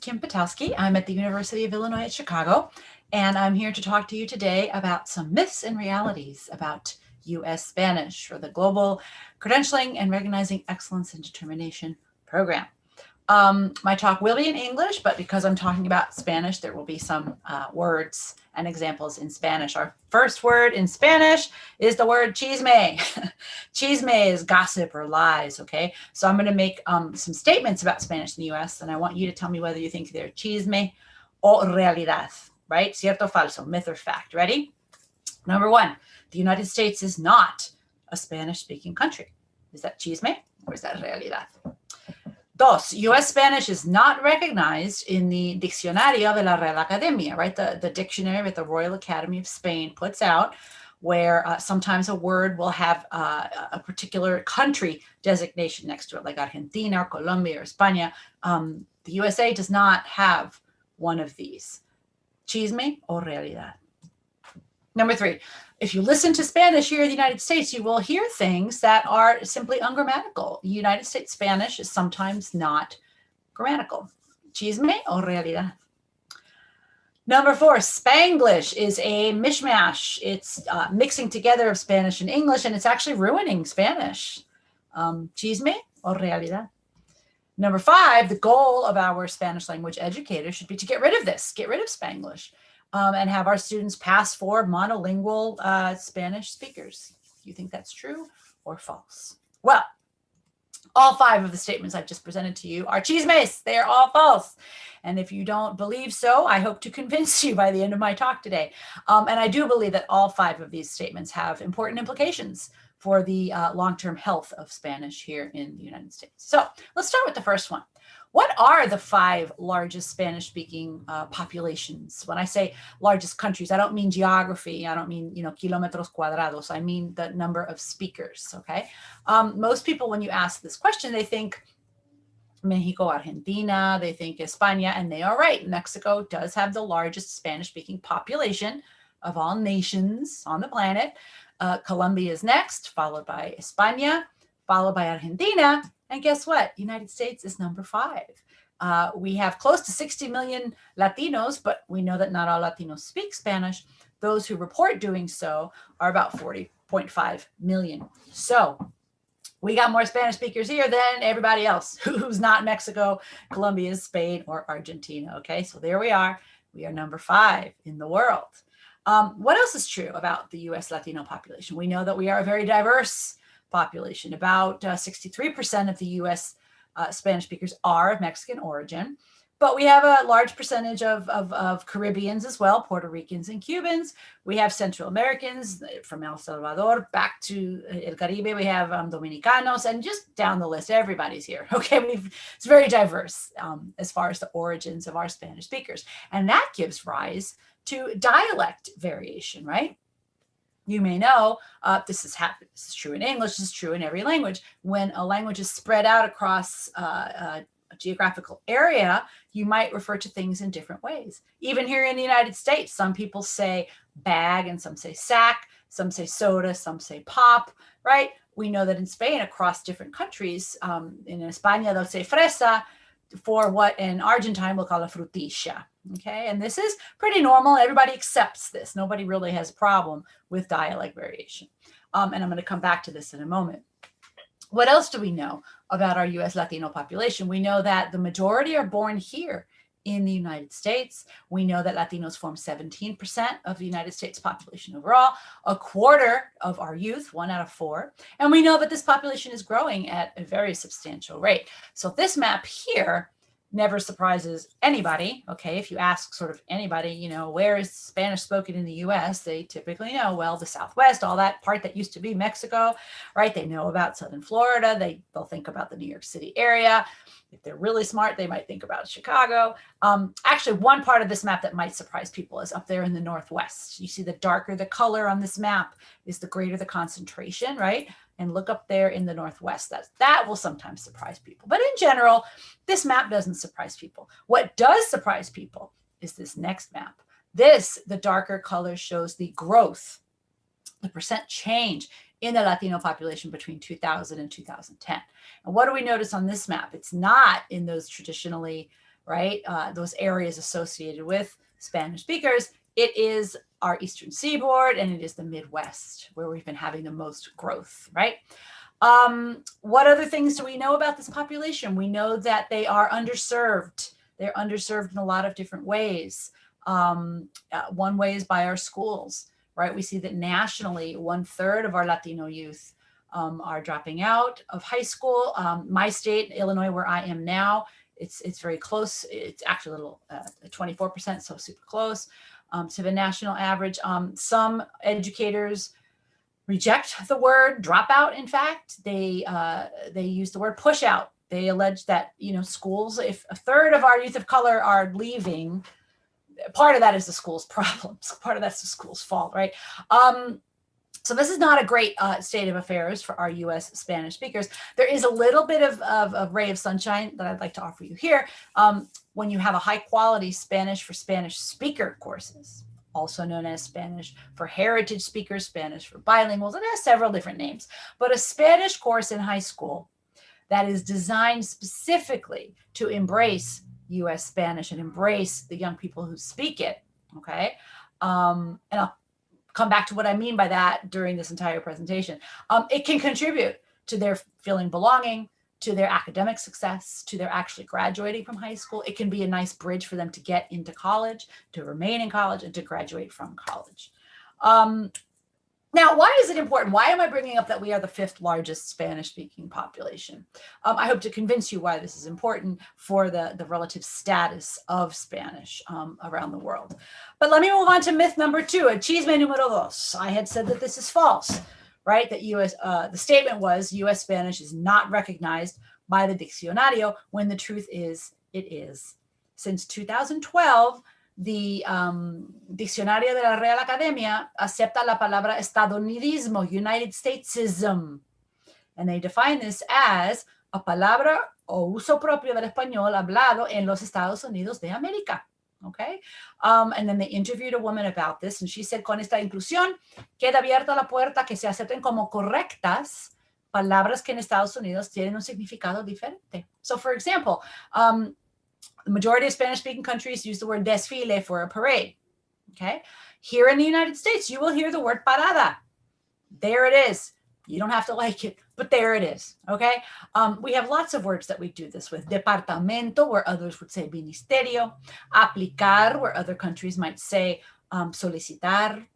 Kim Potowski. I'm at the University of Illinois at Chicago, and I'm here to talk to you today about some myths and realities about U.S. Spanish, or the Global Credentialing and Recognizing Excellence and Determination Program. My talk will be in English, but because I'm talking about Spanish, there will be some words and examples in Spanish. Our first word in Spanish is the word chisme. Chisme is gossip or lies, okay? So I'm going to make some statements about Spanish in the US, and I want you to tell me whether you think they're chisme or realidad, right? Cierto o falso, myth or fact. Ready? Number one, the United States is not a Spanish-speaking country. Is that chisme or is that realidad? Dos, U.S. Spanish is not recognized in the Diccionario de la Real Academia, right? The dictionary that the Royal Academy of Spain puts out, where sometimes a word will have a particular country designation next to it, like Argentina or Colombia or España. The USA does not have one of these. Chisme o realidad. Number three, if you listen to Spanish here in the United States, you will hear things that are simply ungrammatical. United States Spanish is sometimes not grammatical. Chisme o realidad. Number four, Spanglish is a mishmash. It's mixing together of Spanish and English, and it's actually ruining Spanish. Chisme o realidad. Number five, the goal of our Spanish language educators should be to get rid of this, get rid of Spanglish. And have our students pass for monolingual Spanish speakers. Do you think that's true or false? Well, all five of the statements I've just presented to you are chismes. They are all false. And if you don't believe so, I hope to convince you by the end of my talk today. And I do believe that all five of these statements have important implications for the long-term health of Spanish here in the United States. So let's start with the first one. What are the five largest Spanish-speaking populations? When I say largest countries, I don't mean geography. I don't mean, kilometros cuadrados. I mean the number of speakers, okay? Most people, when you ask this question, they think Mexico, Argentina, they think España, and they are right. Mexico does have the largest Spanish-speaking population of all nations on the planet. Colombia is next, followed by España, followed by Argentina. And guess what? United States is number five. We have close to 60 million Latinos, but we know that not all Latinos speak Spanish. Those who report doing so are about 40.5 million. So we got more Spanish speakers here than everybody else who's not Mexico, Colombia, Spain, or Argentina. Okay, so there we are. We are number five in the world. What else is true about the U.S. Latino population? We know that we are a very diverse population. About 63% of the U.S. Spanish speakers are of Mexican origin, but we have a large percentage of Caribbeans as well, Puerto Ricans and Cubans. We have Central Americans from El Salvador back to El Caribe. We have Dominicanos, and just down the list, everybody's here. Okay, it's very diverse as far as the origins of our Spanish speakers, and that gives rise to dialect variation, right? You may know this is true in English, this is true in every language. When a language is spread out across a geographical area, you might refer to things in different ways. Even here in the United States, some people say bag and some say sack, some say soda, some say pop, right? We know that in Spain, across different countries, in España, they'll say fresa for what in Argentine we'll call a frutilla. Okay, and this is pretty normal. Everybody accepts this. Nobody really has a problem with dialect variation. And I'm going to come back to this in a moment. What else do we know about our U.S. Latino population? We know that the majority are born here in the United States. We know that Latinos form 17% of the United States population overall, a quarter of our youth, 1 out of 4. And we know that this population is growing at a very substantial rate. So this map here never surprises anybody, okay? If you ask sort of anybody, where is Spanish spoken in the U.S., they typically know, well, the Southwest, all that part that used to be Mexico, right? They know about Southern Florida. They'll think about the New York City area. If they're really smart, they might think about Chicago. Actually, one part of this map that might surprise people is up there in the Northwest. You see the darker the color on this map is the greater the concentration, right? And look up there in the Northwest. That will sometimes surprise people. But in general, this map doesn't surprise people. What does surprise people is this next map. The darker color shows the growth, the percent change in the Latino population between 2000 and 2010. And what do we notice on this map? It's not in those traditionally right? Those areas associated with Spanish speakers. It is our Eastern Seaboard and it is the Midwest where we've been having the most growth, right? What other things do we know about this population? We know that they are underserved. They're underserved in a lot of different ways. One way is by our schools, right? We see that nationally, 1/3 of our Latino youth are dropping out of high school. My state, Illinois, where I am now, it's very close. It's actually a little 24%, so super close to the national average. Some educators reject the word dropout. In fact, they use the word push out. They allege that, you know, schools, if 1/3 of our youth of color are leaving, part of that is the school's problems. Part of that's the school's fault, right? So this is not a great state of affairs for our U.S. Spanish speakers. There is a little bit of ray of sunshine that I'd like to offer you here. When you have a high quality Spanish for Spanish speaker courses, also known as Spanish for heritage speakers, Spanish for bilinguals, it has several different names, but a Spanish course in high school that is designed specifically to embrace U.S. Spanish and embrace the young people who speak it, okay? And I'll come back to what I mean by that during this entire presentation. It can contribute to their feeling belonging, to their academic success, to their actually graduating from high school. It can be a nice bridge for them to get into college, to remain in college, and to graduate from college. Now, why is it important? Why am I bringing up that we are the 5th largest Spanish-speaking population? I hope to convince you why this is important for the relative status of Spanish around the world. But let me move on to myth number 2, a chisme número 2. I had said that this is false, right? That the statement was U.S. Spanish is not recognized by the Diccionario, when the truth is, it is. Since 2012, the Diccionario de la Real Academia acepta la palabra estadounidismo, United Statesism, and they define this as a palabra o uso propio del español hablado en los Estados Unidos de América. Okay, and then they interviewed a woman about this, and she said, con esta inclusión queda abierta la puerta que se acepten como correctas palabras que en Estados Unidos tienen un significado diferente. So, for example, the majority of Spanish-speaking countries use the word desfile for a parade, okay? Here in the United States, you will hear the word parada. There it is. You don't have to like it, but there it is, okay? We have lots of words that we do this with. Departamento, where others would say ministerio. Aplicar, where other countries might say solicitar.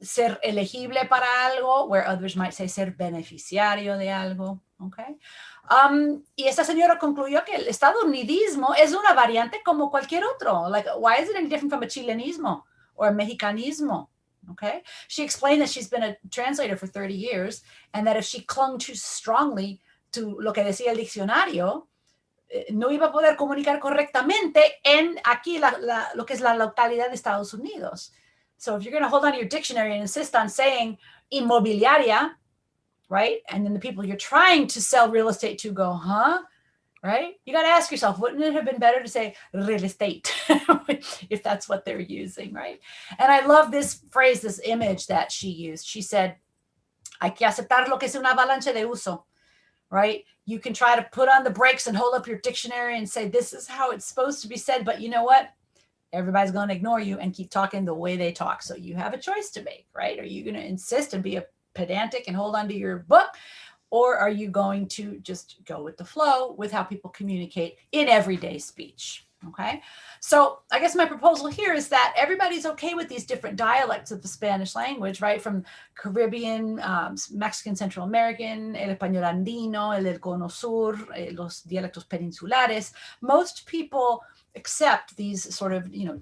Ser elegible para algo, where others might say ser beneficiario de algo, okay? Y esta señora concluyó que el estadounidismo es una variante como cualquier otro. Like, why is it any different from a chilenismo or a mexicanismo? Okay. She explained that she's been a translator for 30 years and that if she clung too strongly to lo que decía el diccionario, no iba a poder comunicar correctamente en aquí lo que es la localidad de Estados Unidos. So if you're going to hold on to your dictionary and insist on saying inmobiliaria, right? And then the people you're trying to sell real estate to go, huh? Right? You got to ask yourself, wouldn't it have been better to say real estate if that's what they're using, right? And I love this phrase, this image that she used. She said, hay que aceptar lo que es una avalancha de uso, right? You can try to put on the brakes and hold up your dictionary and say, this is how it's supposed to be said. But you know what? Everybody's going to ignore you and keep talking the way they talk. So you have a choice to make, right? Are you going to insist and be a pedantic and hold on to your book? Or are you going to just go with the flow with how people communicate in everyday speech? Okay, so I guess my proposal here is that everybody's okay with these different dialects of the Spanish language, right? From Caribbean, Mexican, Central American, el español andino, el del cono sur, los dialectos peninsulares. Most people accept these sort of, you know,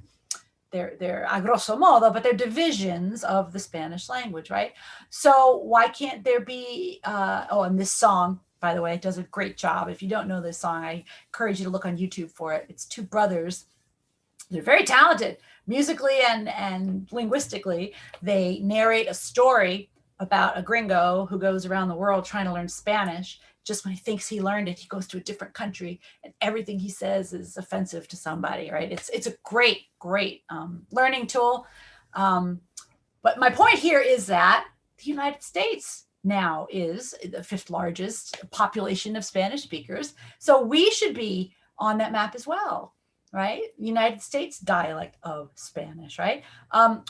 they're a grosso modo, but they're divisions of the Spanish language, right? So why can't there be, and this song, by the way, does a great job. If you don't know this song, I encourage you to look on YouTube for it. It's two brothers. They're very talented musically and linguistically. They narrate a story about a gringo who goes around the world trying to learn Spanish. Just when he thinks he learned it, he goes to a different country and everything he says is offensive to somebody, right? It's a great learning tool. But my point here is that the United States now is the 5th largest population of Spanish speakers. So we should be on that map as well, right? United States dialect of Spanish, right?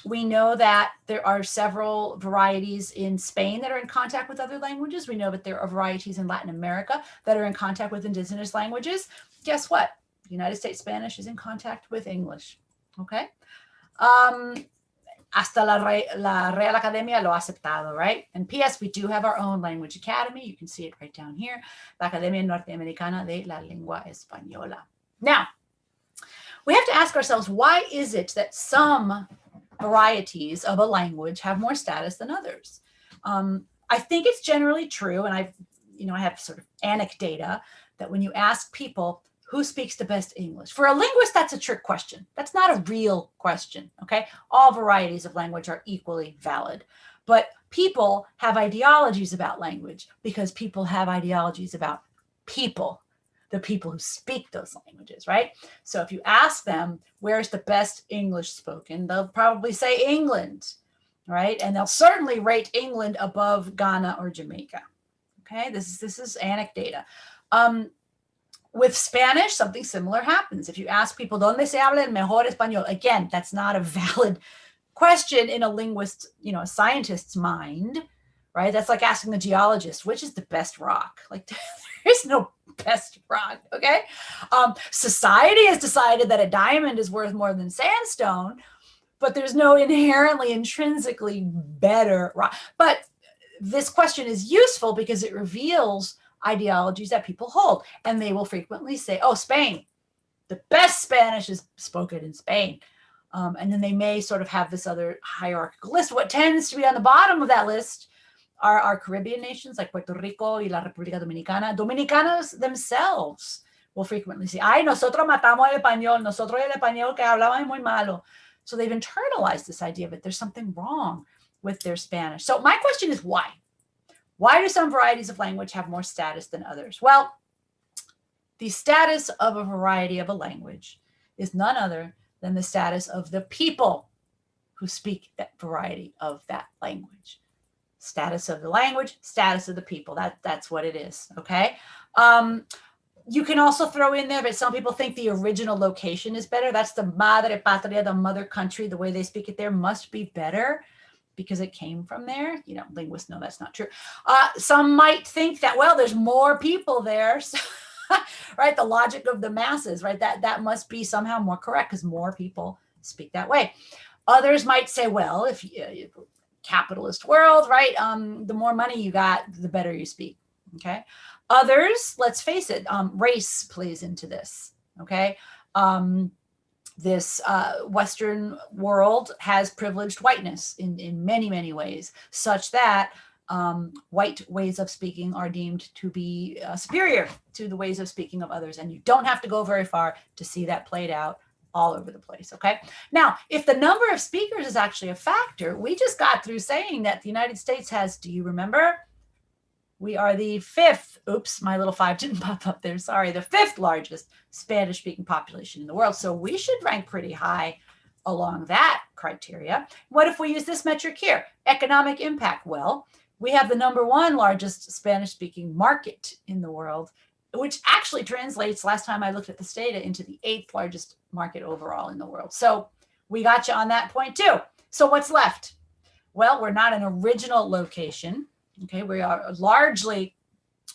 We know that there are several varieties in Spain that are in contact with other languages. We know that there are varieties in Latin America that are in contact with indigenous languages. Guess what? United States Spanish is in contact with English, okay? Hasta la Real Academia lo ha aceptado, right? And P.S., we do have our own language academy. You can see it right down here, la Academia Norteamericana de la Lengua Española. Now, we have to ask ourselves, why is it that some varieties of a language have more status than others? I think it's generally true, and I have sort of anecdata that when you ask people who speaks the best English, for a linguist, that's a trick question. That's not a real question, okay? All varieties of language are equally valid, but people have ideologies about language because people have ideologies about people, the people who speak those languages, right? So if you ask them, where's the best English spoken, they'll probably say England, right? And they'll certainly rate England above Ghana or Jamaica, okay? This is anecdata. With Spanish, something similar happens. If you ask people, ¿dónde se habla el mejor español? Again, that's not a valid question in a linguist, a scientist's mind, right? That's like asking the geologist, which is the best rock? Like, there is no best rock, okay? Society has decided that a diamond is worth more than sandstone, but there's no intrinsically better rock. But this question is useful because it reveals ideologies that people hold, and they will frequently say, oh, Spain, the best Spanish is spoken in Spain. And then they may sort of have this other hierarchical list. What tends to be on the bottom of that list are our Caribbean nations like Puerto Rico y la República Dominicana. Dominicanos themselves will frequently say, ay, nosotros matamos el español, nosotros el español que hablamos es muy malo. So they've internalized this idea that there's something wrong with their Spanish. So my question is why? Why do some varieties of language have more status than others? Well, the status of a variety of a language is none other than the status of the people who speak that variety of that language. Status of the language, status of the people. That's what it is, okay? You can also throw in there that some people think the original location is better. That's the madre patria, the mother country. The way they speak it there must be better because it came from there. Linguists know that's not true. Some might think that, well, there's more people there, so, right? The logic of the masses, right? That must be somehow more correct because more people speak that way. Others might say, well, if capitalist world, right? The more money you got, the better you speak, okay? Others, let's face it, race plays into this, okay? This Western world has privileged whiteness in many, many ways, such that white ways of speaking are deemed to be superior to the ways of speaking of others. And you don't have to go very far to see that played out all over the place, okay? Now, if the number of speakers is actually a factor, we just got through saying that the United States has, do you remember? We are the fifth, oops, my little 5 didn't pop up there, sorry, the fifth largest Spanish-speaking population in the world. So we should rank pretty high along that criteria. What if we use this metric here? Economic impact. Well, we have the #1 largest Spanish-speaking market in the world, which actually translates, last time I looked at this data, into the 8th largest market overall in the world. So we got you on that point too. So what's left? Well, we're not an original location. Okay, we are largely,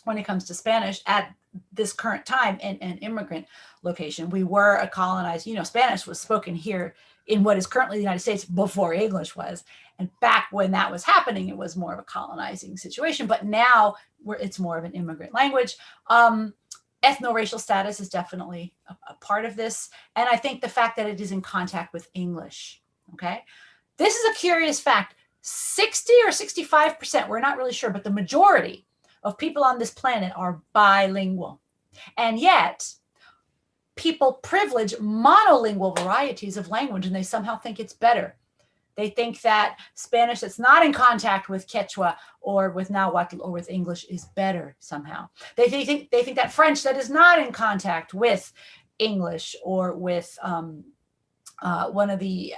when it comes to Spanish, at this current time, an immigrant location. We were a colonized, Spanish was spoken here in what is currently the United States before English was. And back when that was happening, it was more of a colonizing situation. But now it's more of an immigrant language. Ethno-racial status is definitely a part of this. And I think the fact that it is in contact with English, okay? This is a curious fact. 60 or 65%, we're not really sure, but the majority of people on this planet are bilingual. And yet, people privilege monolingual varieties of language, and they somehow think it's better. They think that Spanish that's not in contact with Quechua or with Nahuatl or with English is better somehow. They think that French that is not in contact with English or with one of the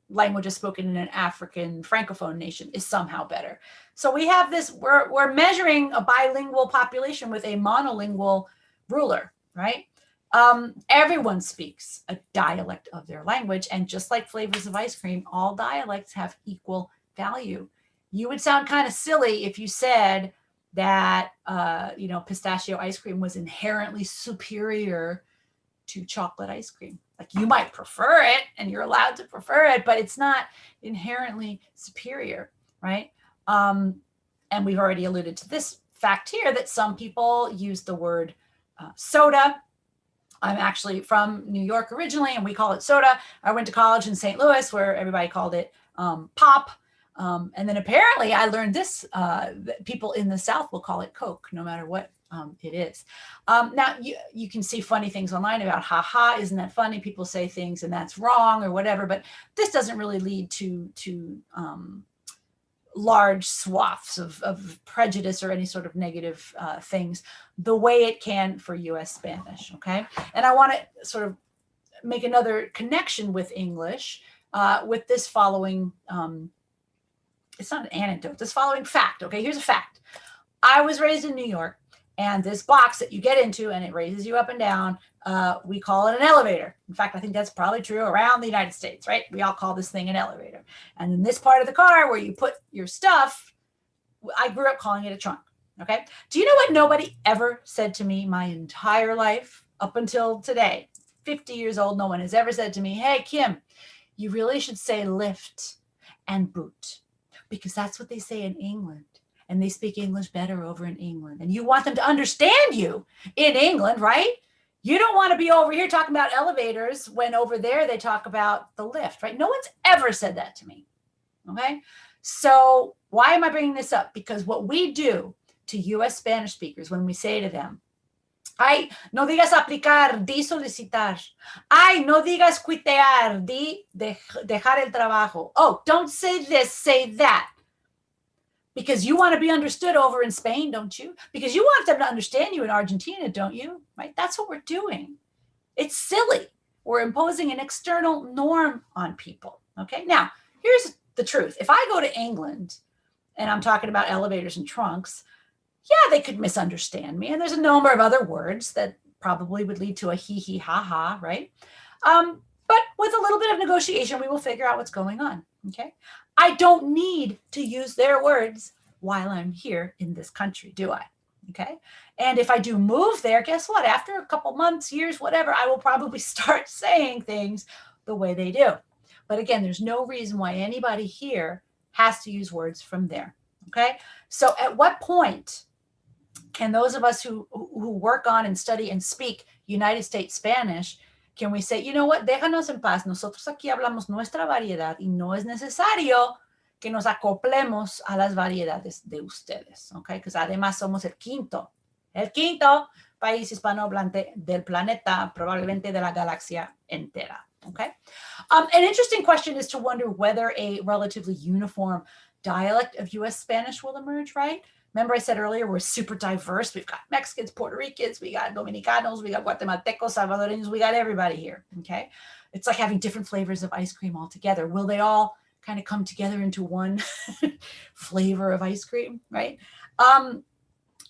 languages spoken in an African Francophone nation is somehow better. So we have this, we're measuring a bilingual population with a monolingual ruler, right? Everyone speaks a dialect of their language. And just like flavors of ice cream, all dialects have equal value. You would sound kind of silly if you said that, pistachio ice cream was inherently superior to chocolate ice cream. Like, you might prefer it and you're allowed to prefer it, but it's not inherently superior, right? And we've already alluded to this fact here, that some people use the word soda. I'm actually from New York originally, and we call it soda. I went to college in St. Louis where everybody called it pop. And then apparently I learned this, people in the South will call it Coke, no matter what it is. Now, you can see funny things online about, haha, isn't that funny? People say things and that's wrong or whatever, but this doesn't really lead to large swaths of prejudice or any sort of negative things the way it can for US Spanish, okay? And I want to sort of make another connection with English with this following, it's not an anecdote, this following fact, okay? Here's a fact. I was raised in New York, and this box that you get into and it raises you up and down, we call it an elevator. In fact, I think that's probably true around the United States, right? We all call this thing an elevator. And in this part of the car where you put your stuff, I grew up calling it a trunk, okay? Do you know what nobody ever said to me my entire life up until today? 50 years old, no one has ever said to me, hey, Kim, you really should say lift and boot, because that's what they say in England. And they speak English better over in England. And you want them to understand you in England, right? You don't want to be over here talking about elevators when over there they talk about the lift, right? No one's ever said that to me, okay? So why am I bringing this up? Because what we do to US Spanish speakers when we say to them, ay, no digas aplicar, di solicitar. Ay, no digas quitear, di dejar el trabajo. Oh, don't say this, say that. Because you want to be understood over in Spain, don't you? Because you want them to understand you in Argentina, don't you? Right? That's what we're doing. It's silly. We're imposing an external norm on people. Okay. Now, here's the truth. If I go to England and I'm talking about elevators and trunks, yeah, they could misunderstand me. And there's a number of other words that probably would lead to a hee hee ha ha, right? But with a little bit of negotiation, we will figure out what's going on. Okay. I don't need to use their words while I'm here in this country, do I? Okay. And if I do move there, guess what? After a couple months, years, whatever, I will probably start saying things the way they do. But again, there's no reason why anybody here has to use words from there. Okay. So at what point can those of us who work on and study and speak United States Spanish, can we say, you know what, déjanos en paz, nosotros aquí hablamos nuestra variedad y no es necesario que nos acoplemos a las variedades de ustedes, okay? Because además somos el quinto país hispanohablante del planeta, probablemente de la galaxia entera, okay? An interesting question is to wonder whether a relatively uniform dialect of US Spanish will emerge, right? Remember I said earlier, we're super diverse. We've got Mexicans, Puerto Ricans, we got Dominicanos, we got Guatemaltecos, Salvadoreños, we got everybody here, okay? It's like having different flavors of ice cream all together. Will they all kind of come together into one flavor of ice cream, right?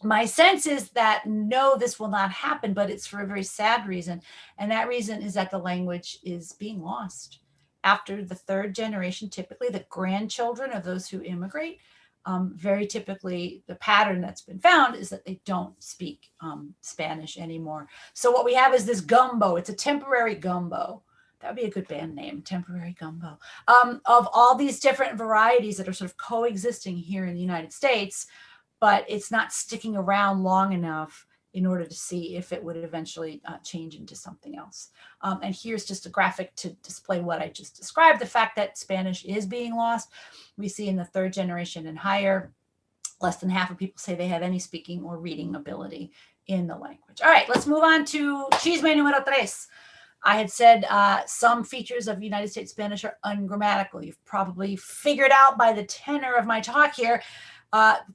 My sense is that no, this will not happen, but it's for a very sad reason. And that reason is that the language is being lost. After the third generation, typically the grandchildren of those who immigrate, very typically the pattern that's been found is that they don't speak Spanish anymore. So what we have is this gumbo. It's a temporary gumbo. That would be a good band name, temporary gumbo, of all these different varieties that are sort of coexisting here in the United States, but it's not sticking around long enough in order to see if it would eventually change into something else. And here's just a graphic to display what I just described, the fact that Spanish is being lost. We see in the third generation and higher, less than half of people say they have any speaking or reading ability in the language. All right, let's move on to chisme número tres. I had said some features of United States Spanish are ungrammatical. You've probably figured out by the tenor of my talk here,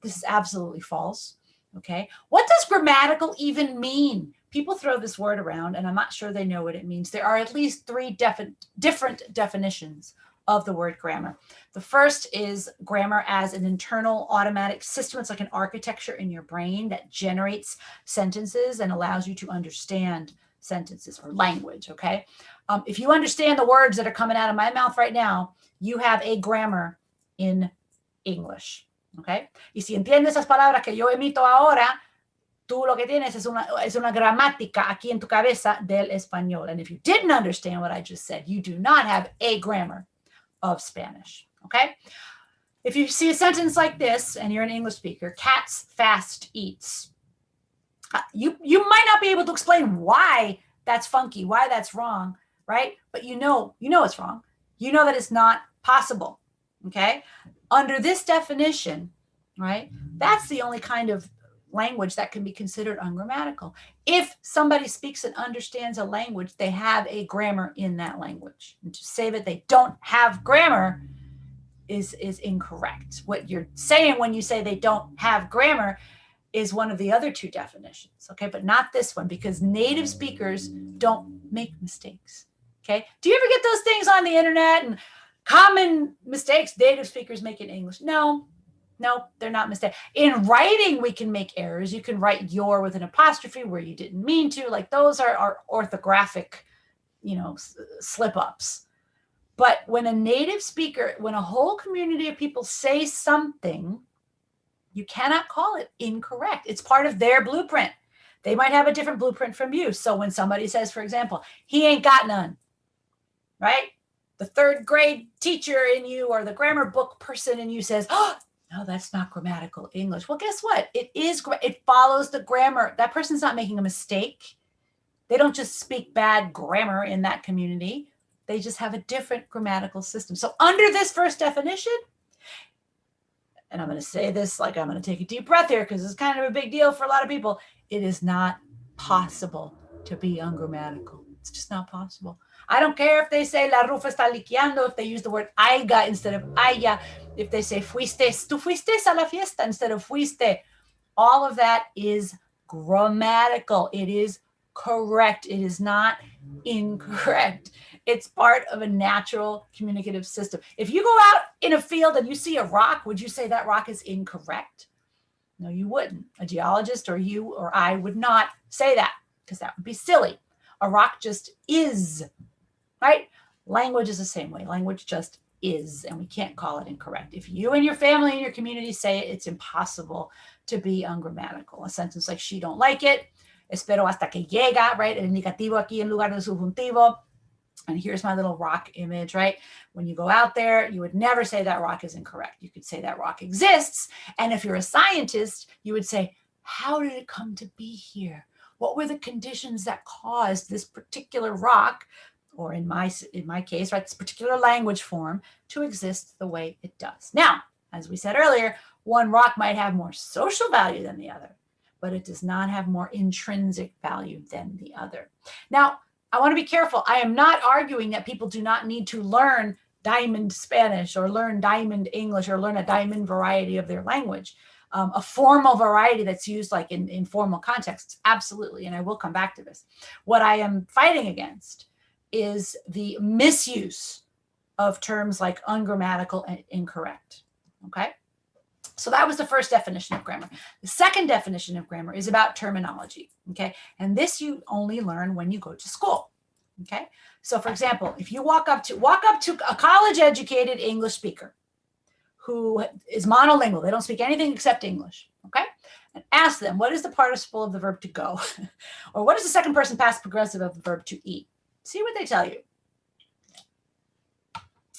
this is absolutely false. Okay, what does grammatical even mean? People throw this word around and I'm not sure they know what it means. There are at least three different definitions of the word grammar. The first is grammar as an internal automatic system. It's like an architecture in your brain that generates sentences and allows you to understand sentences or language, okay? If you understand the words that are coming out of my mouth right now, you have a grammar in English, okay? Y si entiendes esas palabras que yo emito ahora, tú lo que tienes es una gramática aquí en tu cabeza del español. And if you didn't understand what I just said, you do not have a grammar of Spanish, okay? If you see a sentence like this and you're an English speaker, cats fast eats, you might not be able to explain why that's funky, why that's wrong, right? But you know it's wrong. You know that it's not possible, okay? Under this definition, right, that's the only kind of language that can be considered ungrammatical. If somebody speaks and understands a language, they have a grammar in that language. And to say that they don't have grammar is incorrect. What you're saying when you say they don't have grammar is one of the other two definitions, okay? But not this one, because native speakers don't make mistakes, okay? Do you ever get those things on the internet and common mistakes native speakers make in English? No, they're not mistakes. In writing, we can make errors. You can write your with an apostrophe where you didn't mean to. Like those are orthographic, slip-ups. But when a native speaker, when a whole community of people say something, you cannot call it incorrect. It's part of their blueprint. They might have a different blueprint from you. So when somebody says, for example, he ain't got none, right? The third grade teacher in you or the grammar book person in you says, oh, no, that's not grammatical English. Well, guess what? It is. It follows the grammar. That person's not making a mistake. They don't just speak bad grammar in that community. They just have a different grammatical system. So under this first definition, and I'm going to say this like I'm going to take a deep breath here because it's kind of a big deal for a lot of people, it is not possible to be ungrammatical. It's just not possible. I don't care if they say la rufa está liqueando, if they use the word aiga instead of aya, if they say fuiste, tú fuiste a la fiesta instead of fuiste. All of that is grammatical. It is correct. It is not incorrect. It's part of a natural communicative system. If you go out in a field and you see a rock, would you say that rock is incorrect? No, you wouldn't. A geologist or you or I would not say that because that would be silly. A rock just is, right? Language is the same way. Language just is, and we can't call it incorrect. If you and your family and your community say it, it's impossible to be ungrammatical. A sentence like she don't like it, espero hasta que llega, right? El indicativo aquí en lugar del subjuntivo. And here's my little rock image, right? When you go out there, you would never say that rock is incorrect. You could say that rock exists. And if you're a scientist, you would say, how did it come to be here? What were the conditions that caused this particular rock, or in my case, right, this particular language form to exist the way it does? Now, as we said earlier, one rock might have more social value than the other, but it does not have more intrinsic value than the other. Now, I want to be careful. I am not arguing that people do not need to learn diamond Spanish or learn diamond English or learn a diamond variety of their language. A formal variety that's used like in formal contexts, absolutely. And I will come back to this. What I am fighting against is the misuse of terms like ungrammatical and incorrect, okay? So that was the first definition of grammar. The second definition of grammar is about terminology, okay? And this you only learn when you go to school, okay? So for example, if you walk up to a college-educated English speaker who is monolingual, they don't speak anything except English, okay? And ask them, what is the participle of the verb to go? Or what is the second person past progressive of the verb to eat? See what they tell you.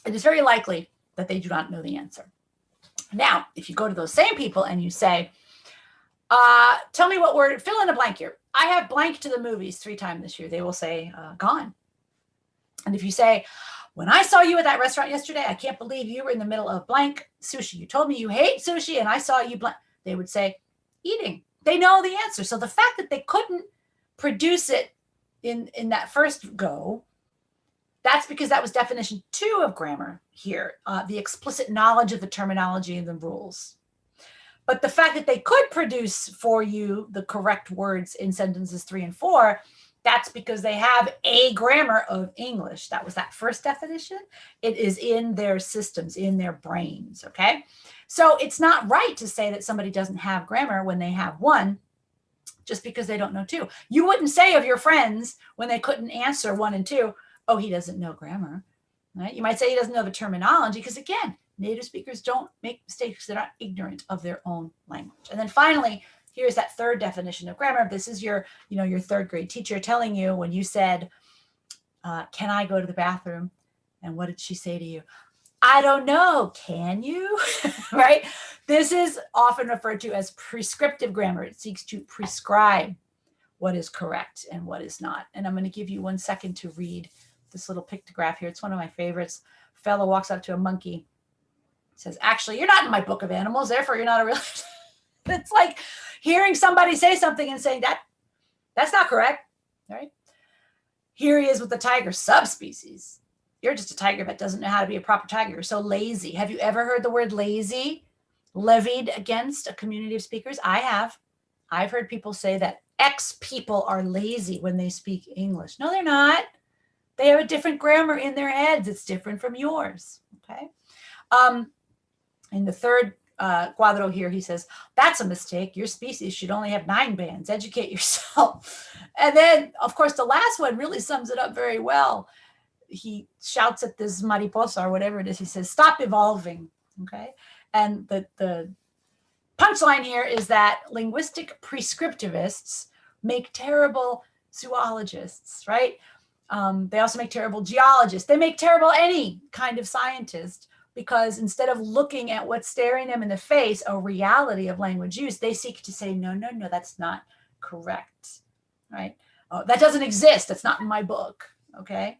It is very likely that they do not know the answer. Now, if you go to those same people and you say, tell me what word, fill in a blank here. I have blank to the movies 3 times this year. They will say, gone. And if you say, when I saw you at that restaurant yesterday, I can't believe you were in the middle of blank sushi. You told me you hate sushi and I saw you blank. They would say, eating. They know the answer. So the fact that they couldn't produce it in that first go, that's because that was definition 2 of grammar here, the explicit knowledge of the terminology and the rules. But the fact that they could produce for you the correct words in sentences 3 and 4, that's because they have a grammar of English. That was that first definition. It is in their systems, in their brains, okay? So it's not right to say that somebody doesn't have grammar when they have one, just because they don't know 2. You wouldn't say of your friends when they couldn't answer 1 and 2, oh, he doesn't know grammar, right? You might say he doesn't know the terminology because, again, native speakers don't make mistakes. They're not ignorant of their own language. And then finally, here's that third definition of grammar. This is your, your 3rd grade teacher telling you when you said, can I go to the bathroom? And what did she say to you? I don't know. Can you? Right? This is often referred to as prescriptive grammar. It seeks to prescribe what is correct and what is not. And I'm going to give you 1 second to read this little pictograph here. It's one of my favorites. A fellow walks up to a monkey, says, actually, you're not in my book of animals, therefore you're not a real. It's like hearing somebody say something and saying that's not correct, right? Here he is with the tiger subspecies. You're just a tiger that doesn't know how to be a proper tiger. You're so lazy. Have you ever heard the word lazy levied against a community of speakers? I have. I've heard people say that X people are lazy when they speak English. No, they're not. They have a different grammar in their heads. It's different from yours, okay? In the 3rd cuadro here, he says, that's a mistake. Your species should only have 9 bands. Educate yourself. And then, of course, the last one really sums it up very well. He shouts at this mariposa or whatever it is. He says, stop evolving, okay? And the punchline here is that linguistic prescriptivists make terrible zoologists, right? They also make terrible geologists. They make terrible any kind of scientist, because instead of looking at what's staring them in the face, a reality of language use, they seek to say, no, that's not correct, right? That doesn't exist. That's not in my book, okay?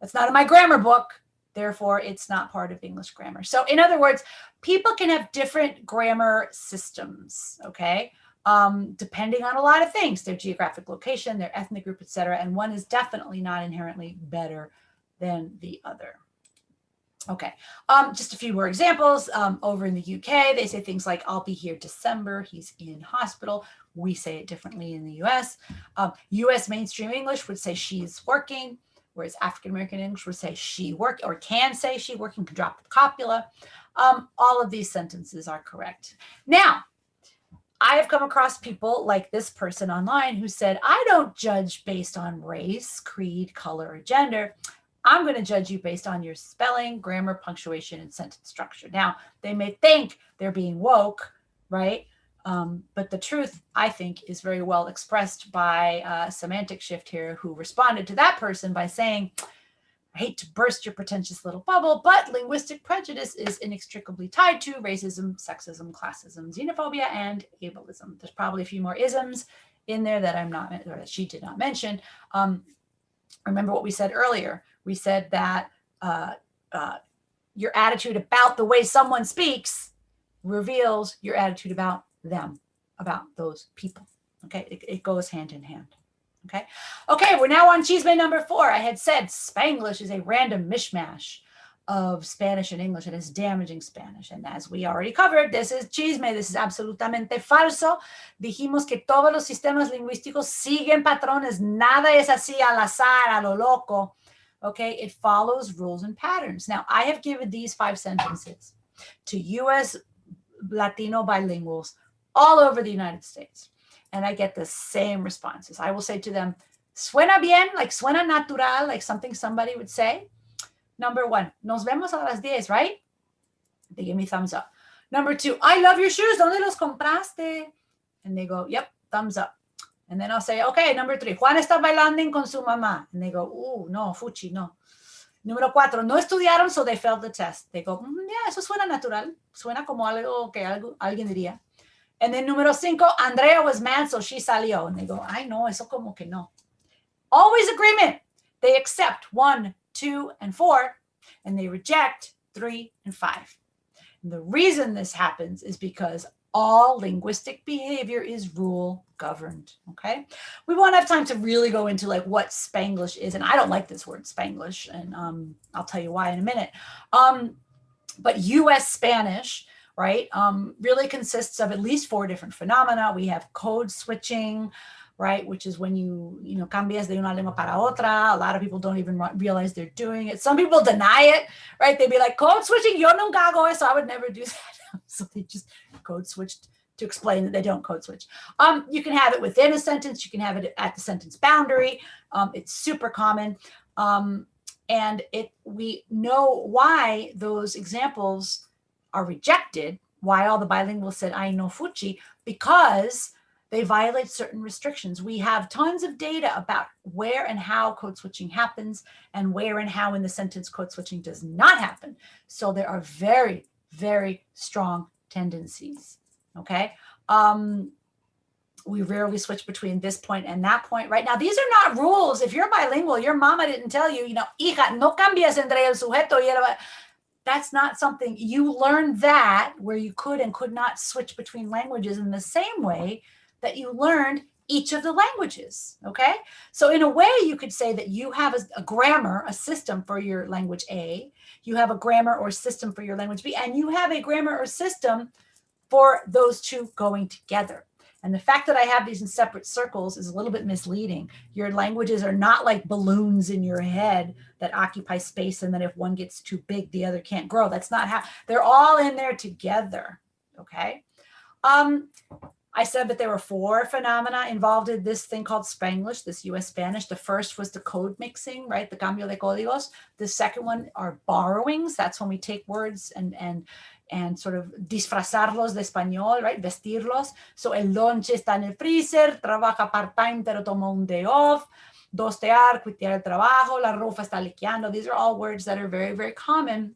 That's not in my grammar book. Therefore, it's not part of English grammar. So in other words, people can have different grammar systems, okay? Depending on a lot of things, their geographic location, their ethnic group, etc. And one is definitely not inherently better than the other. Okay, just a few more examples. Over in the UK, they say things like, I'll be here December, he's in hospital. We say it differently in the US. US mainstream English would say she's working, whereas African-American English would say she work, or can say she working, can drop the copula. All of these sentences are correct. Now, I have come across people like this person online who said, I don't judge based on race, creed, color, or gender. I'm going to judge you based on your spelling, grammar, punctuation, and sentence structure. Now, they may think they're being woke, right? But the truth, I think, is very well expressed by a semantic shift here, who responded to that person by saying, I hate to burst your pretentious little bubble, but linguistic prejudice is inextricably tied to racism, sexism, classism, xenophobia, and ableism. There's probably a few more isms in there that I'm not, or that she did not mention. Remember what we said earlier. We said that your attitude about the way someone speaks reveals your attitude about them, about those people. Okay, it goes hand in hand. Okay, we're now on chisme number 4. I had said Spanglish is a random mishmash of Spanish and English, and is damaging Spanish. And as we already covered, this is chisme, this is absolutamente falso. Dijimos que todos los sistemas lingüísticos siguen patrones, nada es así al azar, a lo loco. Okay, it follows rules and patterns. Now, I have given these 5 sentences to US Latino bilinguals all over the United States, and I get the same responses. I will say to them, suena bien, like suena natural, like something somebody would say. Number 1, nos vemos a las 10, right? They give me thumbs up. Number 2, I love your shoes, ¿dónde los compraste? And they go, yep, thumbs up. And then I'll say, okay, number 3, Juan está bailando con su mamá. And they go, no, fuchi, no. Número 4, no estudiaron, so they failed the test. They go, yeah, eso suena natural. Suena como algo que alguien diría. And then número 5, Andrea was mad, so she salió. And they go, ay, no, eso como que no. Always agreement. They accept 1, 2, and 4, and they reject 3 and 5. And the reason this happens is because all linguistic behavior is rule governed, okay? We won't have time to really go into like what Spanglish is, and I don't like this word Spanglish, and I'll tell you why in a minute. But US Spanish, right, really consists of at least 4 different phenomena. We have code switching, right, which is when you cambias de una lengua para otra. A lot of people don't even realize they're doing it. Some people deny it, right? They'd be like, code switching, yo nunca hago eso. I would never do that. So they just code switched to explain that they don't code switch. You can have it within a sentence. You can have it at the sentence boundary. It's super common. And we know why those examples are rejected, why all the bilinguals said, "Ai no fuchi," because they violate certain restrictions. We have tons of data about where and how code switching happens and where and how in the sentence code switching does not happen. So there are very, very strong tendencies, okay? We rarely switch between this point and that point, right? Now, these are not rules. If you're bilingual, your mama didn't tell you, hija, no cambias entre el sujeto y el... That's not something, you learned that where you could and could not switch between languages in the same way that you learned each of the languages, okay? So in a way, you could say that you have a grammar, a system for your language A, you have a grammar or system for your language B, and you have a grammar or system for those two going together. And the fact that I have these in separate circles is a little bit misleading. Your languages are not like balloons in your head that occupy space, and then if one gets too big, the other can't grow. That's not how, they're all in there together, okay? I said that there were 4 phenomena involved in this thing called Spanglish, this US Spanish. The first was the code mixing, right? The cambio de códigos. The second one are borrowings. That's when we take words and sort of disfrazarlos de español, right? Vestirlos. So el lonche está en el freezer, trabaja part-time pero toma un day off, dostear, quitear el trabajo, la ropa está liqueando. These are all words that are very, very common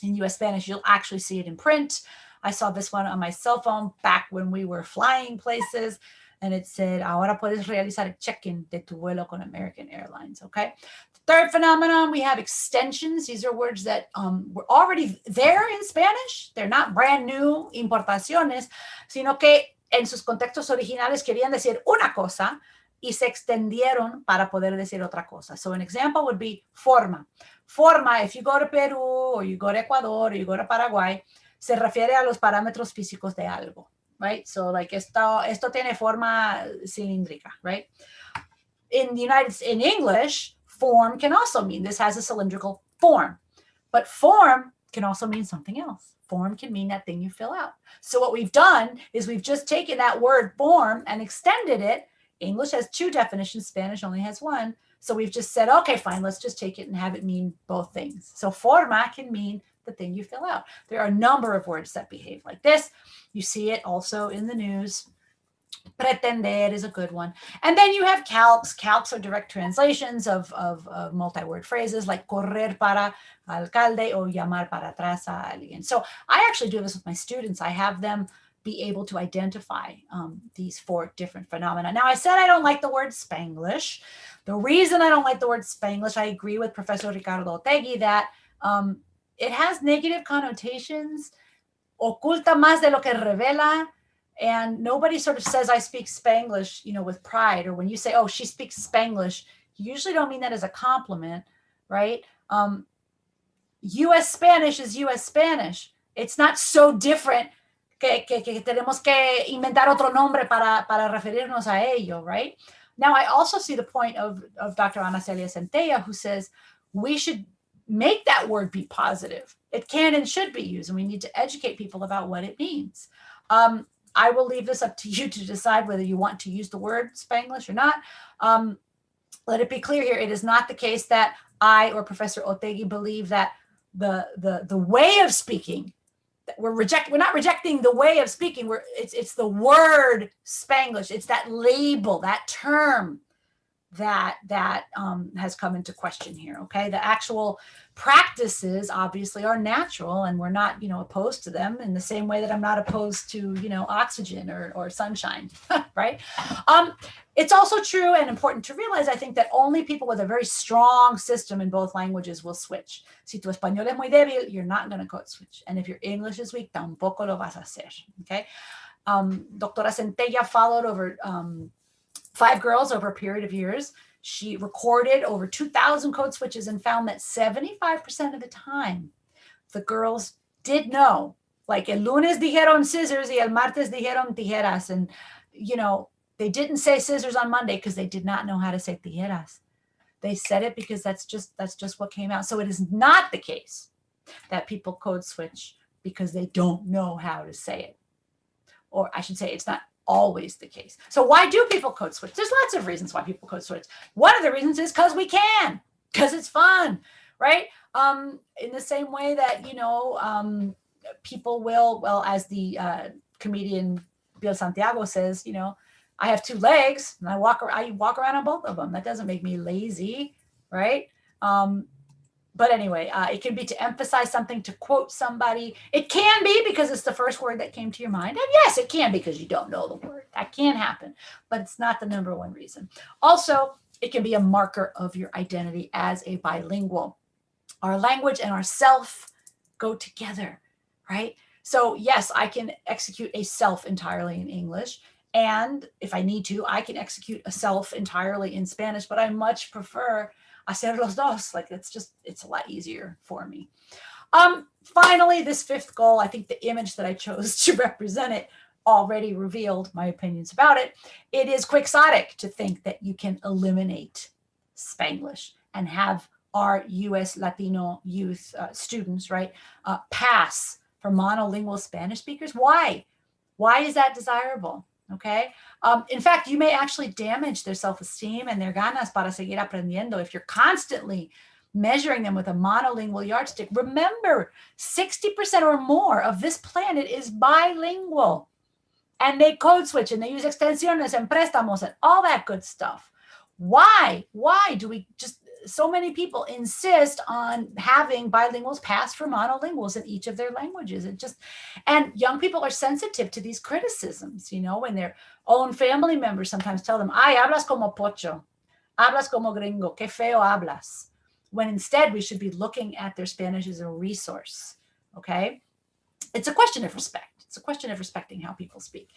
in US Spanish. You'll actually see it in print. I saw this one on my cell phone back when we were flying places, and it said, ahora puedes realizar el check-in de tu vuelo con American Airlines, okay? The third phenomenon, we have extensions. These are words that were already there in Spanish. They're not brand new importaciones, sino que en sus contextos originales querían decir una cosa y se extendieron para poder decir otra cosa. So an example would be forma. Forma, if you go to Peru or you go to Ecuador or you go to Paraguay, se refiere a los parámetros físicos de algo, right? So like esto tiene forma cilíndrica, right? In English, form can also mean this has a cylindrical form, but form can also mean something else. Form can mean that thing you fill out. So what we've done is we've just taken that word form and extended it. English has 2 definitions, Spanish only has 1. So we've just said, okay, fine, let's just take it and have it mean both things. So forma can mean the thing you fill out. There are a number of words that behave like this. You see it also in the news. Pretender is a good one. And then you have calques. Calques are direct translations of multi-word phrases like correr para alcalde or llamar para atrás a alguien. So I actually do this with my students. I have them be able to identify these 4 different phenomena. Now, I said I don't like the word Spanglish. The reason I don't like the word Spanglish, I agree with Professor Ricardo Otegui that it has negative connotations, oculta más de lo que revela, and nobody sort of says I speak Spanglish, with pride, or when you say, oh, she speaks Spanglish, you usually don't mean that as a compliment, right? US Spanish is US Spanish. It's not so different que tenemos que inventar otro nombre para referirnos a ello, right? Now, I also see the point of Dr. Ana Celia Centella, who says we should make that word be positive. It can and should be used, and we need to educate people about what it means. I will leave this up to you to decide whether you want to use the word Spanglish or not. Let it be clear here, it is not the case that I or Professor Otegui believe that the way of speaking, that we're not rejecting the way of speaking, it's the word Spanglish, it's that label, that term that has come into question here, okay? The actual practices obviously are natural, and we're not, opposed to them in the same way that I'm not opposed to, oxygen or sunshine, right? It's also true and important to realize, I think, that only people with a very strong system in both languages will switch. Si tu español es muy débil, you're not going to code switch. And if your English is weak, tampoco lo vas a hacer, okay? Doctora Centella followed over 5 girls over a period of years. She recorded over 2,000 code switches and found that 75% of the time, the girls did know. Like el lunes dijeron scissors y el martes dijeron tijeras. And, they didn't say scissors on Monday because they did not know how to say tijeras. They said it because that's just what came out. So it is not the case that people code switch because they don't know how to say it. or I should say it's not always the case. So why do people code switch? There's lots of reasons why people code switch. One of the reasons is because we can, because it's fun, right? In the same way that, people will, well, as the comedian Bill Santiago says, I have two legs and I walk around on both of them. That doesn't make me lazy, right? But anyway, it can be to emphasize something, to quote somebody. It can be because it's the first word that came to your mind. And yes, it can because you don't know the word. That can happen, but it's not the number one reason. Also, it can be a marker of your identity as a bilingual. Our language and our self go together, right? So yes, I can execute a self entirely in English. And if I need to, I can execute a self entirely in Spanish, but I much prefer hacer los dos. Like it's a lot easier for me. Finally, this fifth goal, I think the image that I chose to represent it already revealed my opinions about it. It is quixotic to think that you can eliminate Spanglish and have our US Latino youth students, right, pass for monolingual Spanish speakers. Why? Why is that desirable? Okay. In fact, you may actually damage their self-esteem and their ganas para seguir aprendiendo if you're constantly measuring them with a monolingual yardstick. Remember, 60% or more of this planet is bilingual, and they code switch and they use extensiones and préstamos and all that good stuff. Why do we just, so many people insist on having bilinguals pass for monolinguals in each of their languages? And young people are sensitive to these criticisms, when their own family members sometimes tell them, ay, hablas como pocho, hablas como gringo, que feo hablas. When instead we should be looking at their Spanish as a resource, okay? It's a question of respect. It's a question of respecting how people speak.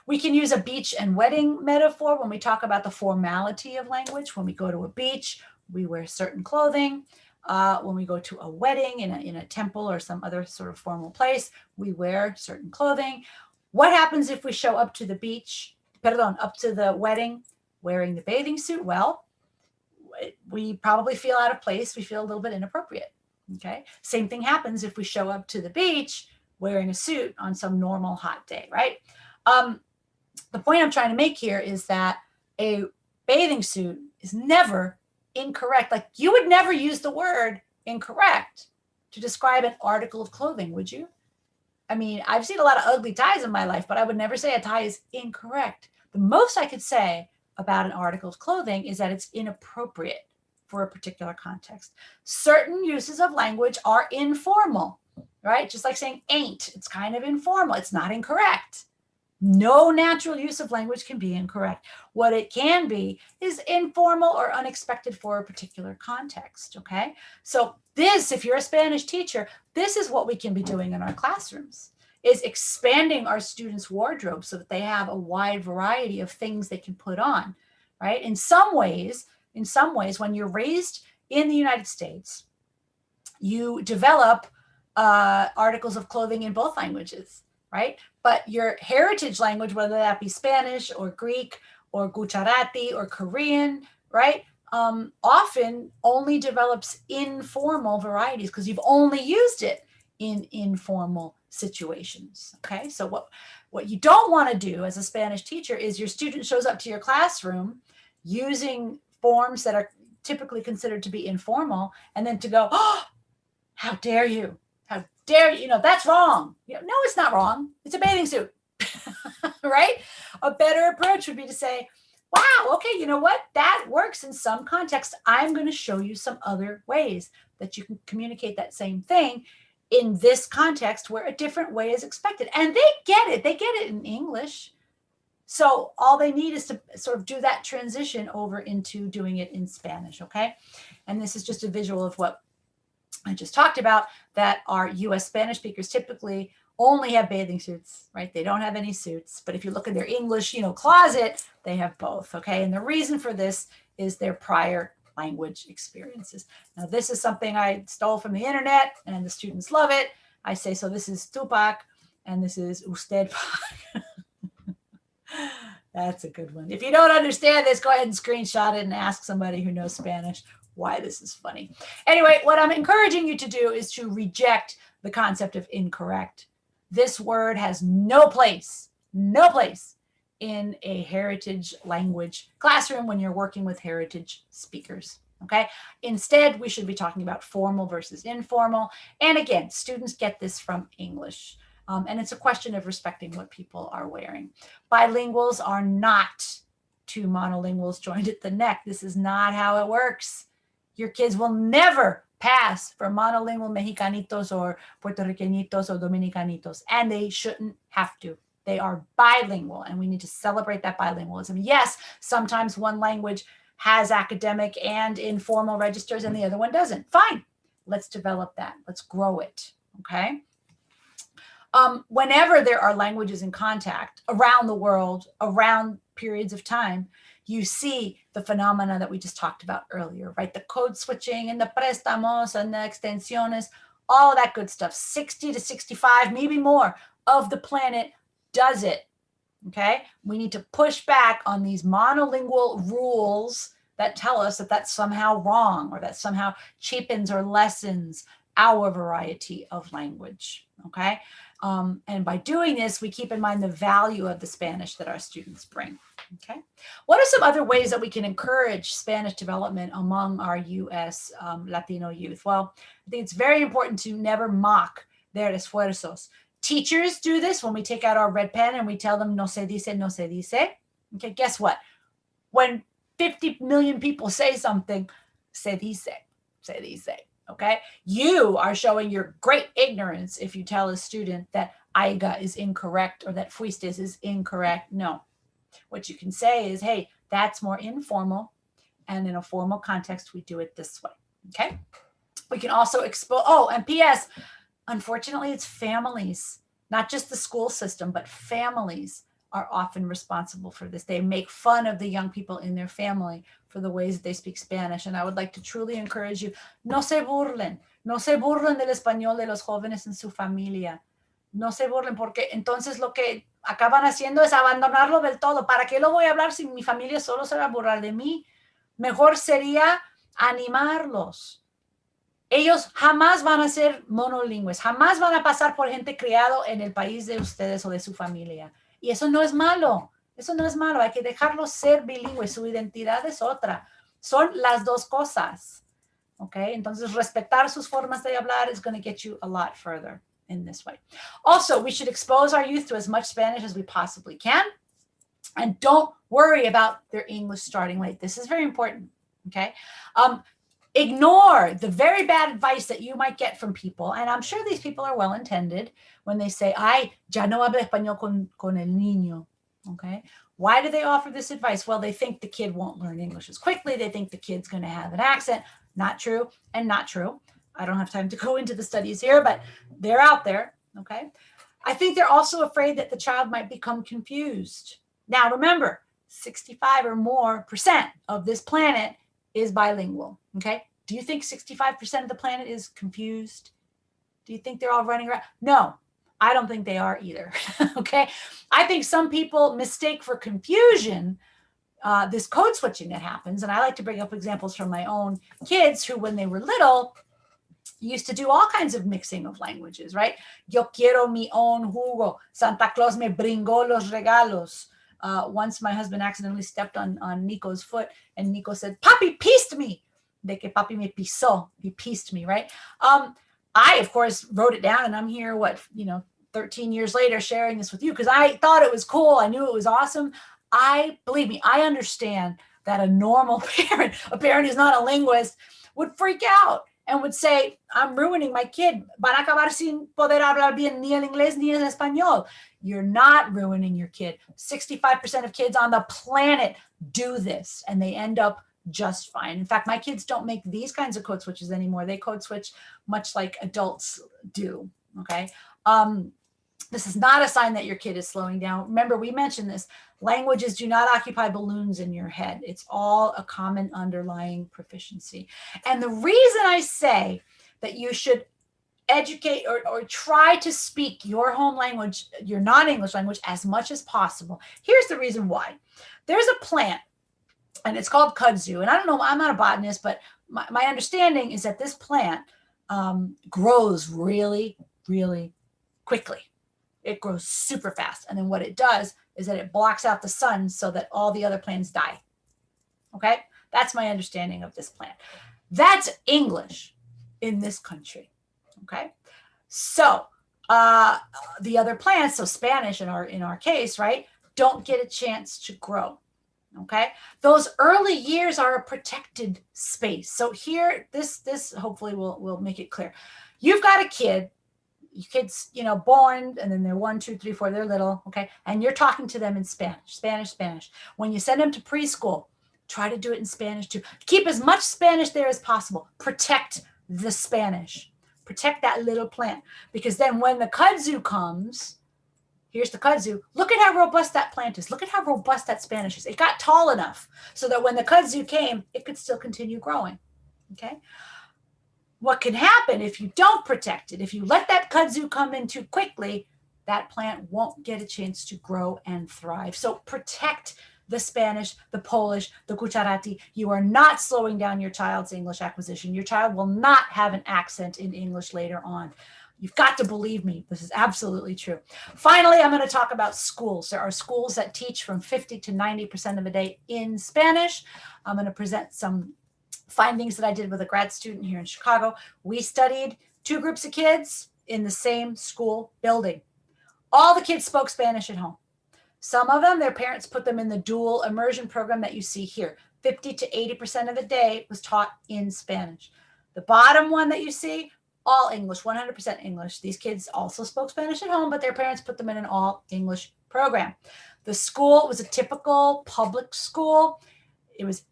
We can use a beach and wedding metaphor when we talk about the formality of language. When we go to a beach, we wear certain clothing. When we go to a wedding in a temple or some other sort of formal place, we wear certain clothing. What happens if we show up to the wedding wearing the bathing suit? Well, we probably feel out of place. We feel a little bit inappropriate. Okay. Same thing happens if we show up to the beach wearing a suit on some normal hot day, right? The point I'm trying to make here is that a bathing suit is never incorrect. Like, you would never use the word incorrect to describe an article of clothing, would you? I mean, I've seen a lot of ugly ties in my life, but I would never say a tie is incorrect. The most I could say about an article of clothing is that it's inappropriate for a particular context. Certain uses of language are informal, right? Just like saying ain't, it's kind of informal. It's not incorrect. No natural use of language can be incorrect. What it can be is informal or unexpected for a particular context, okay? So this, if you're a Spanish teacher, this is what we can be doing in our classrooms, is expanding our students' wardrobe so that they have a wide variety of things they can put on, right? In some ways, when you're raised in the United States, you develop articles of clothing in both languages, right? But your heritage language, whether that be Spanish or Greek or Gujarati or Korean, right, often only develops informal varieties because you've only used it in informal situations, okay? So what you don't want to do as a Spanish teacher is your student shows up to your classroom using forms that are typically considered to be informal, and then to go, oh, how dare you? How dare you? That's wrong. No, it's not wrong. It's a bathing suit, right? A better approach would be to say, wow, okay, you know what? That works in some contexts. I'm going to show you some other ways that you can communicate that same thing in this context where a different way is expected. And they get it. They get it in English. So all they need is to sort of do that transition over into doing it in Spanish, okay? And this is just a visual of what I just talked about, that our US Spanish speakers typically only have bathing suits, right? They don't have any suits. But if you look in their English, closet, they have both, okay? And the reason for this is their prior language experiences. Now, this is something I stole from the internet, and the students love it. I say, so this is Tupac, and this is usted Pac. That's a good one. If you don't understand this, go ahead and screenshot it and ask somebody who knows Spanish why this is funny. Anyway, what I'm encouraging you to do is to reject the concept of incorrect. This word has no place no place in a heritage language classroom when you're working with heritage speakers. Okay. Instead, we should be talking about formal versus informal. And again, students get this from English. And it's a question of respecting what people are wearing. Bilinguals are not two monolinguals joined at the neck. This is not how it works. Your kids will never pass for monolingual Mexicanitos or Puerto Riqueñitos or Dominicanitos, and they shouldn't have to. They are bilingual, and we need to celebrate that bilingualism. Yes, sometimes one language has academic and informal registers and the other one doesn't. Fine. Let's develop that. Let's grow it. Okay. Whenever there are languages in contact around the world, around periods of time, you see the phenomena that we just talked about earlier, right? The code switching and the préstamos and the extensiones, all of that good stuff. 60 to 65, maybe more of the planet does it. Okay. We need to push back on these monolingual rules that tell us that that's somehow wrong or that somehow cheapens or lessens our variety of language. Okay. And by doing this, we keep in mind the value of the Spanish that our students bring. Okay. What are some other ways that we can encourage Spanish development among our U.S. Latino youth? Well, I think it's very important to never mock their esfuerzos. Teachers do this when we take out our red pen and we tell them, no se dice, no se dice. Okay, guess what? When 50 million people say something, se dice, se dice. Okay, you are showing your great ignorance if you tell a student that aiga is incorrect or that fuistes is incorrect. No, what you can say is, hey, that's more informal. And in a formal context, we do it this way. Okay, we can also expose, oh, and P.S., unfortunately, it's families, not just the school system, but families are often responsible for this. They make fun of the young people in their family for the ways that they speak Spanish. And I would like to truly encourage you, no se burlen del español de los jóvenes en su familia. No se burlen, porque entonces lo que acaban haciendo es abandonarlo del todo. ¿Para qué lo voy a hablar si mi familia solo se va a burlar de mí? Mejor sería animarlos. Ellos jamás van a ser monolingües, jamás van a pasar por gente criado en el país de ustedes o de su familia. Y eso no es malo, hay que dejarlos ser bilingües, su identidad es otra. Son las dos cosas, ¿ok? Entonces, respetar sus formas de hablar is going to get you a lot further in this way. Also, we should expose our youth to as much Spanish as we possibly can. And don't worry about their English starting late. This is very important, okay? Ignore the very bad advice that you might get from people. And I'm sure these people are well-intended when they say, ay, ya no habla español con el niño, okay? Why do they offer this advice? Well, they think the kid won't learn English as quickly. They think the kid's going to have an accent. Not true and not true. I don't have time to go into the studies here, but they're out there, okay? I think they're also afraid that the child might become confused. Now, remember, 65 or more % of this planet is bilingual, okay? Do you think 65% of the planet is confused? Do you think they're all running around? No, I don't think they are either, okay? I think some people mistake for confusion this code switching that happens. And I like to bring up examples from my own kids who, when they were little, used to do all kinds of mixing of languages, right? Yo quiero mi own jugo. Santa Claus me bringó los regalos. Once my husband accidentally stepped on Nico's foot and Nico said, Papi pieced me. De que papi me pisó. He pieced me, right? I, of course, wrote it down and I'm here, 13 years later sharing this with you because I thought it was cool. I knew it was awesome. Believe me, I understand that a normal parent, a parent who's not a linguist, would freak out and would say, I'm ruining my kid. Van a acabar sin poder hablar bien ni el inglés ni el español. You're not ruining your kid. 65% of kids on the planet do this, and they end up just fine. In fact, my kids don't make these kinds of code switches anymore. They code switch much like adults do, okay? This is not a sign that your kid is slowing down. Remember, we mentioned this. Languages do not occupy balloons in your head. It's all a common underlying proficiency. And the reason I say that you should educate or try to speak your home language, your non-English language, as much as possible. Here's the reason why. There's a plant, and it's called kudzu. And I don't know, I'm not a botanist, but my understanding is that this plant grows really, really quickly. it grows super fast. And then what it does is that it blocks out the sun so that all the other plants die. Okay, that's my understanding of this plant. That's English in this country. Okay, so the other plants, so Spanish in our case, right, don't get a chance to grow. Okay, those early years are a protected space. So here, this hopefully will make it clear. You've got a kid, kids, born, and then they're 1, 2, 3, 4, they're little, okay, and you're talking to them in Spanish. When you send them to preschool, try to do it in Spanish too. Keep as much Spanish there as possible. Protect the Spanish. Protect that little plant, because then when the kudzu comes, here's the kudzu. Look at how robust that plant is. Look at how robust that Spanish is. It got tall enough so that when the kudzu came, it could still continue growing. Okay. What can happen if you don't protect it, if you let that kudzu come in too quickly, that plant won't get a chance to grow and thrive. So protect the Spanish, the Polish, the Gujarati. You are not slowing down your child's English acquisition. Your child will not have an accent in English later on. You've got to believe me. This is absolutely true. Finally, I'm going to talk about schools. There are schools that teach from 50 to 90% of the day in Spanish. I'm going to present some findings that I did with a grad student here in Chicago. We studied 2 groups of kids in the same school building. All the kids spoke Spanish at home. Some of them, their parents put them in the dual immersion program that you see here. 50 to 80% of the day was taught in Spanish. The bottom one that you see, all English, 100% English. These kids also spoke Spanish at home, but their parents put them in an all English program. The school was a typical public school. It was,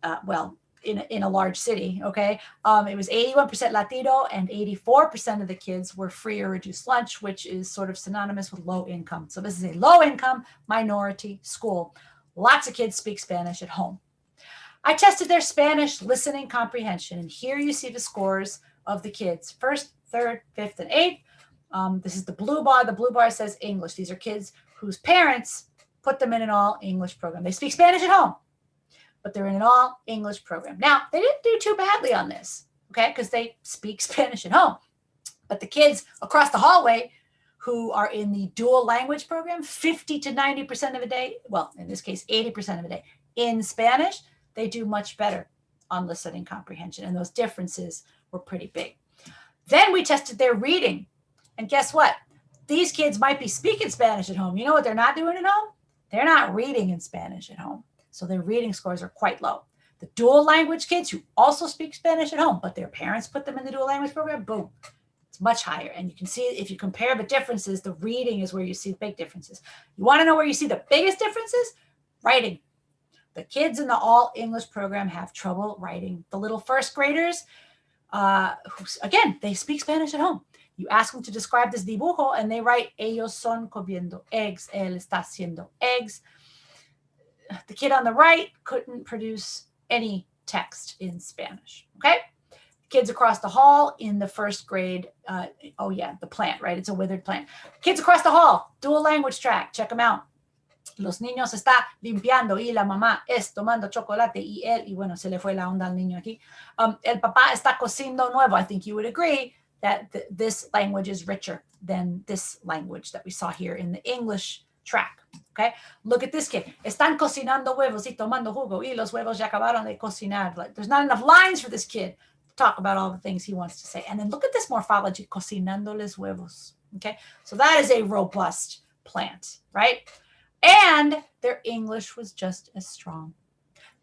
in a large city, okay? It was 81% Latino, and 84% of the kids were free or reduced lunch, which is sort of synonymous with low income. So this is a low income minority school. Lots of kids speak Spanish at home. I tested their Spanish listening comprehension, and here you see the scores of the kids. 1st, 3rd, 5th, and 8th. This is the blue bar. The blue bar says English. These are kids whose parents put them in an all English program. They speak Spanish at home, but they're in an all English program. Now, they didn't do too badly on this, okay, because they speak Spanish at home. But the kids across the hallway who are in the dual language program, 50 to 90% of the day, well, in this case, 80% of the day, in Spanish, they do much better on listening comprehension. And those differences were pretty big. Then we tested their reading. And guess what? These kids might be speaking Spanish at home. You know what they're not doing at home? They're not reading in Spanish at home. So their reading scores are quite low. The dual language kids who also speak Spanish at home, but their parents put them in the dual language program, boom, it's much higher. And you can see if you compare the differences, the reading is where you see the big differences. You want to know where you see the biggest differences? Writing. The kids in the all English program have trouble writing. The little 1st graders, again, they speak Spanish at home. You ask them to describe this dibujo and they write, ellos son comiendo eggs, él está haciendo eggs. The kid on the right couldn't produce any text in Spanish, okay? Kids across the hall in the 1st grade, the plant, right? It's a withered plant. Kids across the hall, dual language track, check them out. Los niños está limpiando y la mamá es tomando chocolate y él, y bueno, se le fue la onda al niño aquí. El papá está cociendo nuevo. I think you would agree that this language is richer than this language that we saw here in the English track. Okay, look at this kid. Están cocinando huevos y tomando jugo y los huevos ya acabaron de cocinar. Like, there's not enough lines for this kid to talk about all the things he wants to say. And then look at this morphology, cocinando los huevos. Okay, so that is a robust plant, right? And their English was just as strong.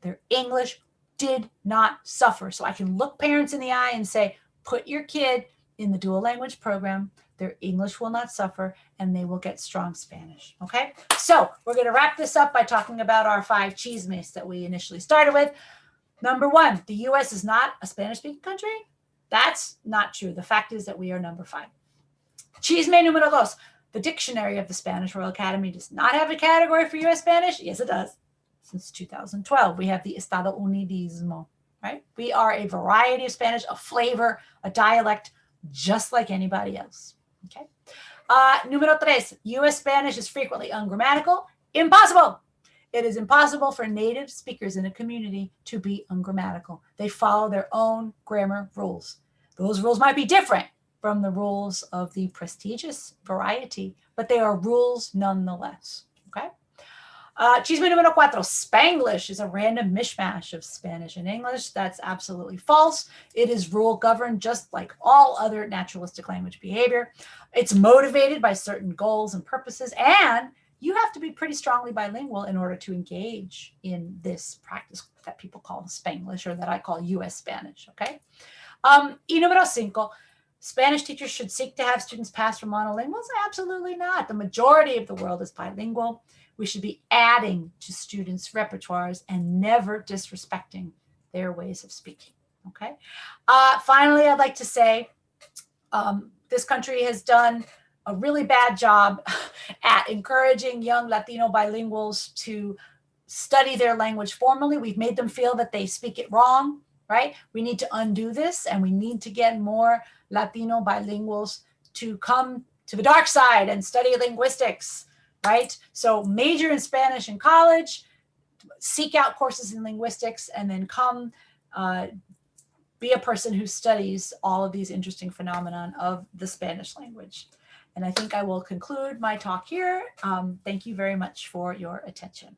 Their English did not suffer. So I can look parents in the eye and say, put your kid in the dual language program. Their English will not suffer, and they will get strong Spanish, okay? So we're going to wrap this up by talking about our 5 chismes that we initially started with. Number 1, the U.S. is not a Spanish-speaking country. That's not true. The fact is that we are number 5. Chisme número 2. The Dictionary of the Spanish Royal Academy does not have a category for U.S. Spanish. Yes, it does. Since 2012, we have the estadounidismo, right? We are a variety of Spanish, a flavor, a dialect, just like anybody else. Okay. Número 3, U.S. Spanish is frequently ungrammatical. Impossible. It is impossible for native speakers in a community to be ungrammatical. They follow their own grammar rules. Those rules might be different from the rules of the prestigious variety, but they are rules nonetheless. Okay. Chisme número 4, Spanglish is a random mishmash of Spanish and English. That's absolutely false. It is rule governed just like all other naturalistic language behavior. It's motivated by certain goals and purposes, and you have to be pretty strongly bilingual in order to engage in this practice that people call Spanglish, or that I call US Spanish, okay? Y número 5, Spanish teachers should seek to have students pass for monolinguals? Absolutely not. The majority of the world is bilingual. We should be adding to students' repertoires and never disrespecting their ways of speaking, okay? Finally, I'd like to say this country has done a really bad job at encouraging young Latino bilinguals to study their language formally. We've made them feel that they speak it wrong, right? We need to undo this, and we need to get more Latino bilinguals to come to the dark side and study linguistics, right? So major in Spanish in college, seek out courses in linguistics, and then come be a person who studies all of these interesting phenomenon of the Spanish language. And I think I will conclude my talk here. Thank you very much for your attention.